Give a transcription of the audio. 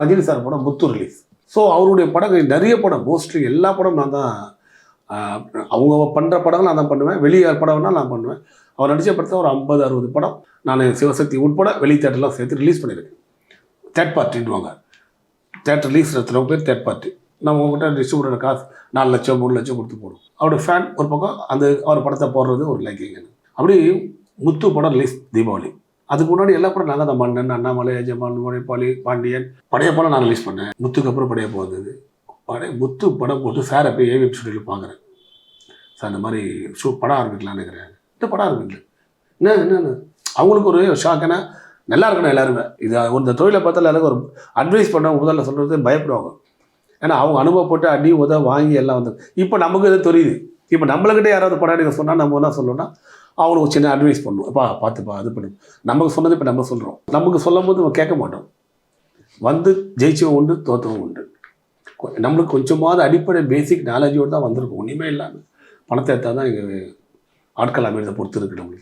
Rajini sir படம் முத்து release. So அவருடைய படங்கள் நிறைய படம், மோஸ்ட்லி எல்லா படம் நான் தான். அவங்க பண்ணுற படங்கள் நான் தான் பண்ணுவேன். வெளியே படம்னா நான் பண்ணுவேன். அவர் நடித்த படத்தை ஒரு 50-60 படம் நான் சிவசக்தி உட்பட வெளி தேட்டர்லாம் சேர்த்து ரிலீஸ் பண்ணியிருக்கேன். தேர்ட் பார்ட்டின்வாங்க. தேட்டர் ரிலீஸ் நடத்துகிறவங்க பேர் தேர்ட் பார்ட்டி. நம்ம உங்கள்கிட்ட டிஸ்ட்ரிபியூட்டர் காசு 4 லட்சம் 3 லட்சம் கொடுத்து போடுவோம். அவரோட ஃபேன் ஒரு பக்கம், அந்த அவர் படத்தை போடுறது ஒரு லைக்கிங் எனக்கு. அப்படி முத்து படம் ரிலீஸ் தீபாவளி. அதுக்கு முன்னாடி எல்லா படம் நாங்கள் தான் மன்னன், அண்ணாமலை, எஜமான், முனைப்பாளி, பாண்டியன், படைய படம் நான் ரிலீஸ் பண்ணேன். முத்துக்கு அப்புறம் படைய வந்தது. முத்து படம் போட்டு சாரை போய் ஏவிஎம் ஸ்டுடியோவில் பார்க்குறேன். சார் இந்த மாதிரி படம் ஆரம்பிக்கலான்னு இருக்கிறேன். இந்த படம் ஆரம்பிக்கல என்ன அவங்களுக்கு ஒரு ஷாக்குன்னா நல்லா இருக்கணும் எல்லாருமே. இது இந்த தொழிலை பார்த்தால எல்லாருக்கும் ஒரு அட்வைஸ் பண்ணுறவங்க முதல்ல சொல்கிறது பயப்படுவாங்க. ஏன்னா அவங்க அனுபவப்பட்டு அடி வாங்கி எல்லாம் வந்து இப்போ நமக்கு இது தெரியுது. இப்போ நம்மளுக்கிட்டே யாராவது படம் எடுக்க சொன்னால் நம்ம என்ன சொல்லணும்னா அவங்களுக்கு ஒரு சின்ன அட்வைஸ் பண்ணுவோம். பார்த்துப்பா அது பண்ணு. நமக்கு சொன்னது இப்போ நம்ம சொல்கிறோம். நமக்கு சொல்லும் போது நம்ம கேட்க மாட்டோம். வந்து ஜெயிச்சவங்க உண்டு, தோற்றவங்க உண்டு. நம்மளுக்கு கொஞ்சமாவது அடிப்படை பேசிக் நாலேஜோடு தான் வந்திருக்கும். ஒன்றுமே இல்லாமல் பணத்தை எடுத்தால் தான் எங்கள் ஆட்கள் அமைறதை பொறுத்து இருக்கு நம்மளுக்கு.